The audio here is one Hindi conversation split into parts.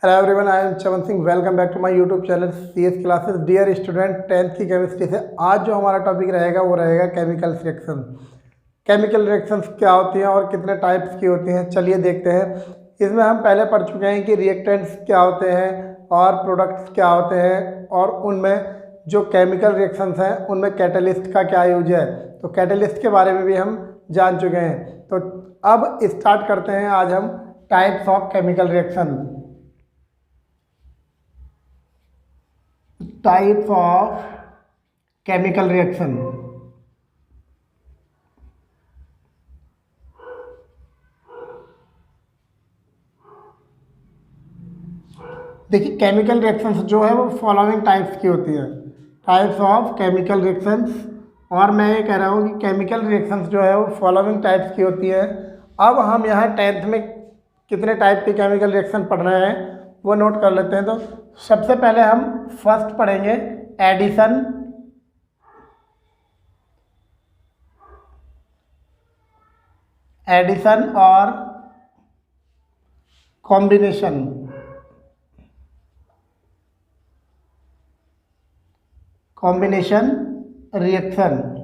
Hello everyone, I am Chaman Singh. Welcome back to my YouTube channel CS classes. Dear student, 10th की केमिस्ट्री से आज जो हमारा टॉपिक रहेगा वो रहेगा केमिकल रिएक्शन। केमिकल रिएक्शंस क्या होती हैं और कितने टाइप्स की होती हैं, चलिए देखते हैं। इसमें हम पहले पढ़ चुके हैं कि रिएक्टेंट्स क्या होते हैं और प्रोडक्ट्स क्या होते हैं, और उनमें जो केमिकल रिएक्शंस हैं उनमें कैटलिस्ट का क्या यूज है। तो कैटलिस्ट के बारे में भी हम जान चुके हैं। तो अब स्टार्ट करते हैं आज हम types of chemical reaction. Types of chemical reaction. देखिए, केमिकल रिएक्शंस जो है वो फॉलोइंग टाइप्स की होती है। टाइप्स ऑफ केमिकल रिएक्शंस, और मैं ये कह रहा हूँ कि केमिकल रिएक्शंस जो है वो फॉलोइंग टाइप्स की होती है। अब हम यहाँ 10th में कितने टाइप के केमिकल रिएक्शन पढ़ रहे हैं वो नोट कर लेते हैं। तो सबसे पहले हम फर्स्ट पढ़ेंगे एडिशन, एडिशन और कॉम्बिनेशन। Combination reaction.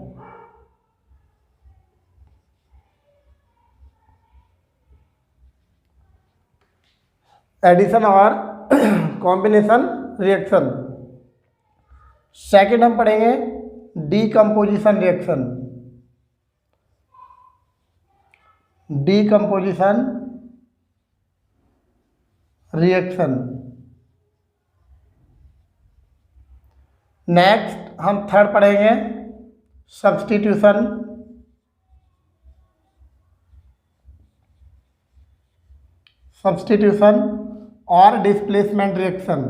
एडिशन और कॉम्बिनेशन रिएक्शन। सेकंड हम पढ़ेंगे decomposition reaction. Decomposition reaction. Next हम थर्ड पढ़ेंगे सब्स्टिट्यूशन। सब्स्टिट्यूशन और डिस्प्लेसमेंट रिएक्शन।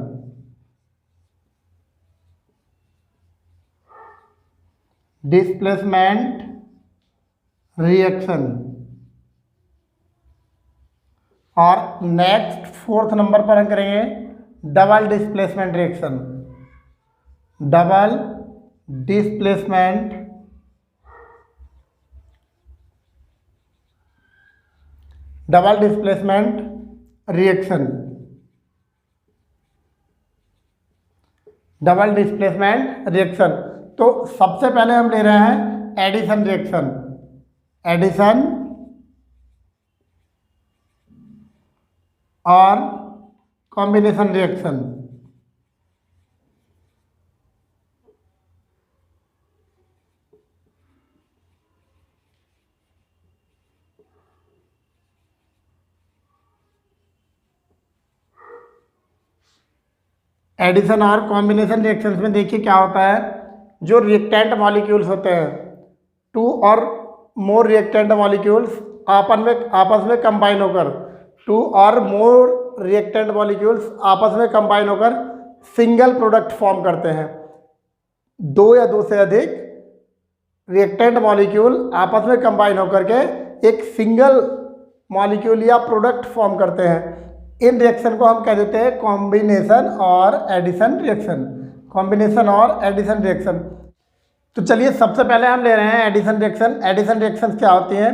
Displacement reaction. और नेक्स्ट फोर्थ नंबर पर हम करेंगे double displacement reaction. Double displacement reaction. Double displacement reaction. तो सबसे पहले हम ले रहे हैं एडिशन रिएक्शन। एडिशन और कॉम्बिनेशन रिएक्शन। एडिशन और कॉम्बिनेशन रिएक्शंस में देखिए क्या होता है। जो रिएक्टेंट मॉलिक्यूल्स होते हैं, टू और मोर रिएक्टेंट मॉलिक्यूल्स आपस में कंबाइन होकर, टू और मोर रिएक्टेंट मॉलिक्यूल्स आपस में कंबाइन होकर सिंगल प्रोडक्ट फॉर्म करते हैं। दो या दो से अधिक रिएक्टेंट मॉलिक्यूल आपस में कंबाइन होकर के एक सिंगल मॉलिक्यूल या प्रोडक्ट फॉर्म करते हैं। इन रिएक्शन को हम कह देते हैं कॉम्बिनेशन और एडिशन रिएक्शन। कॉम्बिनेशन और एडिशन रिएक्शन। तो चलिए सबसे पहले हम ले रहे हैं एडिशन रिएक्शन। एडिशन रिएक्शन क्या होती हैं?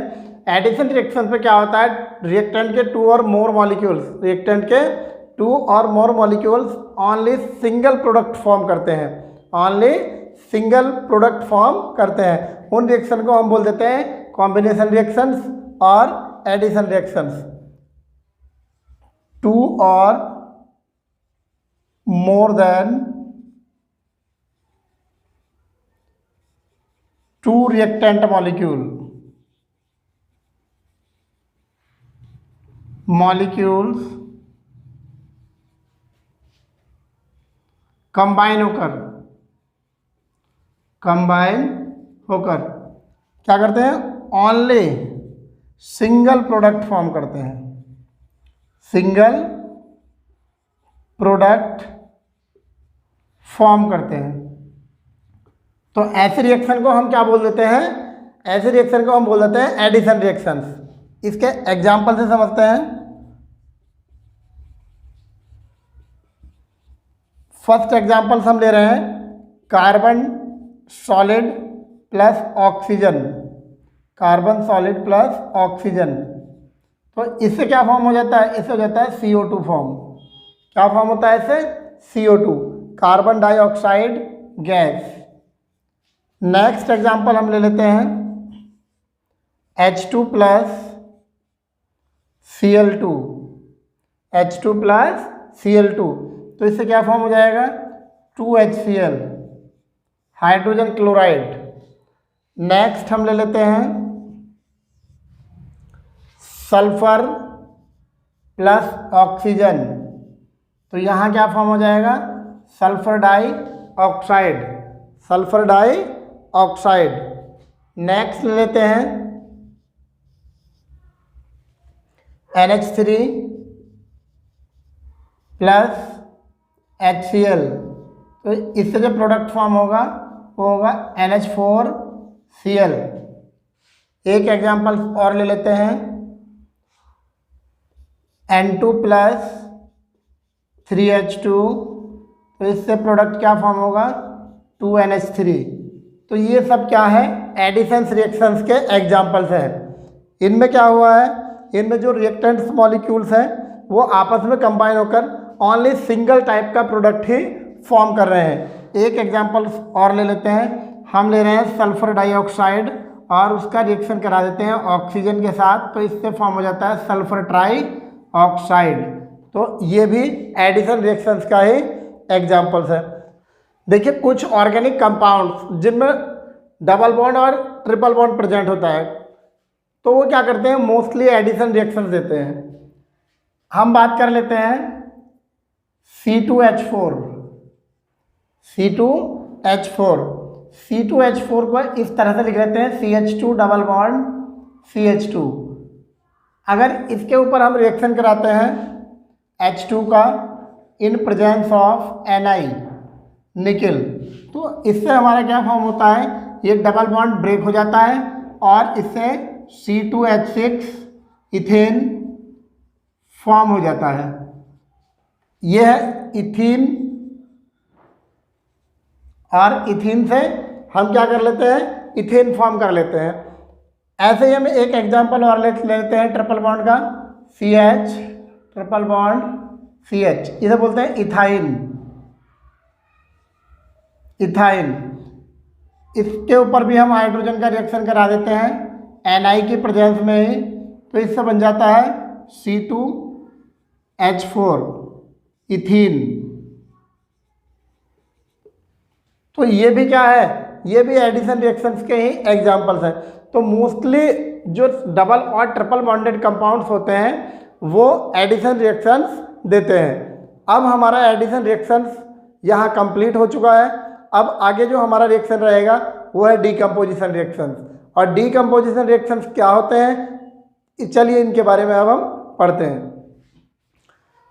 एडिशन रिएक्शन पे क्या होता है, रिएक्टेंट के टू और मोर मॉलिक्यूल्स, रिएक्टेंट के टू और more molecules only single product form करते हैं। ओनली सिंगल प्रोडक्ट फॉर्म करते हैं। उन रिएक्शन को हम बोल देते हैं कॉम्बिनेशन रिएक्शंस और एडिशन रिएक्शंस। टू और more than two reactant molecules combine होकर क्या करते हैं, ओनली सिंगल प्रोडक्ट फॉर्म करते हैं। सिंगल प्रोडक्ट फॉर्म करते हैं। तो ऐसे रिएक्शन को हम क्या बोल देते हैं? ऐसे रिएक्शन को हम बोल देते हैं एडिशन रिएक्शंस। इसके एग्जाम्पल से समझते हैं। फर्स्ट एग्जाम्पल हम ले रहे हैं carbon solid plus oxygen. Carbon solid plus oxygen. तो इससे क्या फॉर्म हो जाता है? इससे हो जाता है CO2 फॉर्म। क्या फॉर्म होता है इससे? CO2, carbon dioxide gas. Next example हम ले लेते हैं H2 plus Cl2, H2 plus Cl2, तो इससे क्या फॉर्म हो जाएगा? 2HCl, hydrogen chloride. नेक्स्ट हम ले लेते हैं सल्फर प्लस ऑक्सीजन, तो यहाँ क्या फॉर्म हो जाएगा? Sulphur dioxide, sulphur dioxide. Next ले लेते हैं NH3 प्लस HCl, तो इससे जो प्रोडक्ट फॉर्म होगा वो होगा NH4Cl। एक एग्जांपल और ले लेते हैं N2 प्लस 3H2, तो इससे प्रोडक्ट क्या फॉर्म होगा? 2NH3। तो ये सब क्या है? एडिशंस रिएक्शंस के एग्जांपल्स हैं। इनमें क्या हुआ है? इनमें जो रिएक्टेंट्स मॉलिक्यूल्स हैं वो आपस में कंबाइन होकर ओनली सिंगल टाइप का प्रोडक्ट ही फॉर्म कर रहे हैं। एक एग्जांपल और ले लेते हैं, हम ले रहे हैं सल्फर डाइऑक्साइड और उसका रिएक्शन करा देते हैं ऑक्सीजन के साथ, तो इससे फॉर्म हो जाता है सल्फर ट्राई ऑक्साइड। तो ये भी एडिशन रिएक्शंस का ही एग्जांपल्स है। देखिए कुछ ऑर्गेनिक कंपाउंड्स जिनमें डबल बॉन्ड और ट्रिपल बॉन्ड प्रेजेंट होता है, तो वो क्या करते हैं? मोस्टली एडिशन रिएक्शंस देते हैं। हम बात कर लेते हैं C2H4, C2H4, C2H4 को इस तरह से लिख लेते हैं CH2 डबल बॉन्ड CH2। अगर इसके ऊपर हम रिएक्शन कराते हैं H2 का in presence of Ni, nickel, तो इससे हमारा क्या फॉर्म होता है? ये डबल बॉन्ड ब्रेक हो जाता है और इससे C2H6 इथेन फॉर्म हो जाता है। यह है इथीन, और इथीन से हम क्या कर लेते हैं? इथेन फॉर्म कर लेते हैं। ऐसे ही हम एक एग्जांपल और ले लेते हैं ट्रिपल बॉन्ड का, CH ट्रिपल बॉन्ड CH, इसे बोलते हैं इथाइन। इथाइन, इसके ऊपर भी हम हाइड्रोजन का रिएक्शन करा देते हैं Ni की प्रेजेंस में ही, तो इससे बन जाता है C2H4 इथीन। तो ये भी क्या है? ये भी एडिशन रिएक्शंस के ही एग्जांपल्स हैं। तो मोस्टली जो डबल और ट्रिपल बॉन्डेड कंपाउंड्स होते हैं वो एडिशन रिएक्शंस देते हैं। अब हमारा एडिशन रिएक्शंस यहाँ कंप्लीट हो चुका है। अब आगे जो हमारा रिएक्शन रहेगा वो है डीकम्पोजिशन रिएक्शंस। और डीकम्पोजिशन रिएक्शंस क्या होते हैं, चलिए इनके बारे में अब हम पढ़ते हैं।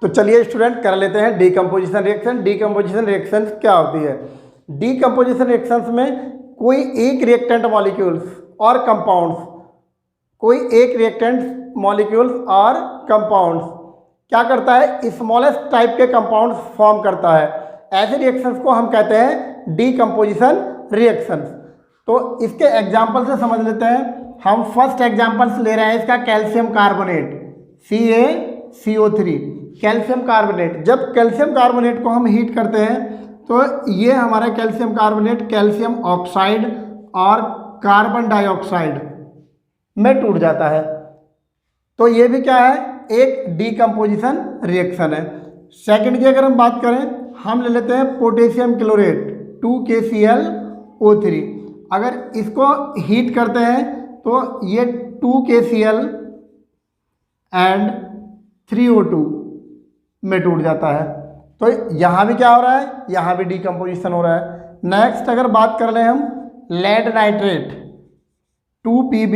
तो चलिए स्टूडेंट कर लेते हैं डीकम्पोजिशन रिएक्शन। डीकम्पोजिशन रिएक्शंस क्या होती है? डीकम्पोजिशन रिएक्शंस में कोई एक रिएक्टेंट मॉलिक्यूल्स और कंपाउंड्स, कोई एक रिएक्टेंट मॉलिक्यूल्स और कंपाउंड्स क्या करता है? स्मॉलेस्ट टाइप के कंपाउंड्स फॉर्म करता है। ऐसे रिएक्शंस को हम कहते हैं डीकम्पोजिशन रिएक्शंस। तो इसके एग्जांपल से समझ लेते हैं। हम फर्स्ट एग्जांपल्स ले रहे हैं इसका, calcium carbonate CaCO3, calcium carbonate. जब कैल्शियम कार्बोनेट को हम हीट करते हैं तो ये हमारा कैल्शियम कार्बोनेट कैल्शियम ऑक्साइड और कार्बन डाइऑक्साइड में टूट जाता है। तो ये भी क्या है? एक डीकम्पोजिशन रिएक्शन है। सेकंड की अगर हम बात करें, हम ले लेते हैं पोटेशियम क्लोरेट 2KClO3। अगर इसको हीट करते हैं तो ये 2KCl एंड 3O2 में टूट जाता है। तो यहाँ भी क्या हो रहा है? यहाँ भी डीकम्पोजिशन हो रहा है। नेक्स्ट अगर बात कर लें हम lead nitrate 2Pb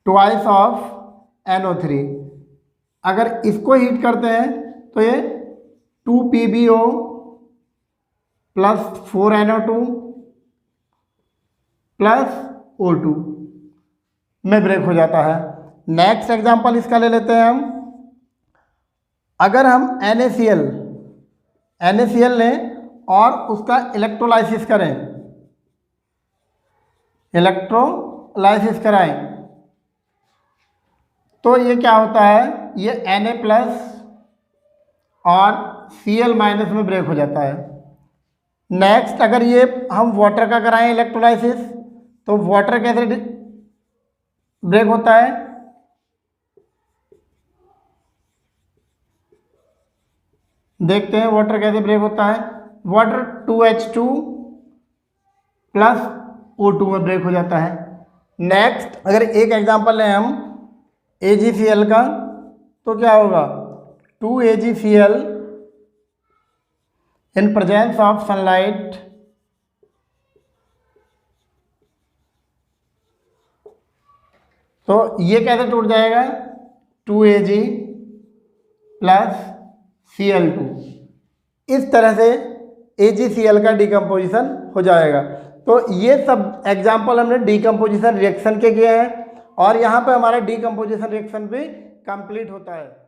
twice of NO3, अगर इसको हीट करते हैं तो ये 2PbO plus 4NO2 plus O2 में ब्रेक हो जाता है। नेक्स्ट एग्जांपल इसका ले लेते हैं हम। अगर हम NaCl लें और उसका इलेक्ट्रोलाइसिस करें, इलेक्ट्रोलाइसिस कराएं, तो ये क्या होता है? ये Na प्लस और Cl माइनस में ब्रेक हो जाता है। नेक्स्ट अगर ये हम वाटर का कराएं इलेक्ट्रोलाइसिस, तो वाटर कैसे ब्रेक होता है, देखते हैं वाटर कैसे ब्रेक होता है। वाटर 2H2 प्लस O2 में ब्रेक हो जाता है। नेक्स्ट अगर एक एग्जांपल लें हम AgCl का, तो क्या होगा 2AgCl in presence of sunlight तो ये कैसे टूट जाएगा 2Ag प्लस Cl2, इस तरह से AgCl का डिकम्पोजिशन हो जाएगा। तो ये सब एग्जाम्पल हमने डिकम्पोजिशन रिएक्शन के किए हैं और यहाँ पे हमारा डिकम्पोजिशन रिएक्शन भी कंप्लीट होता है।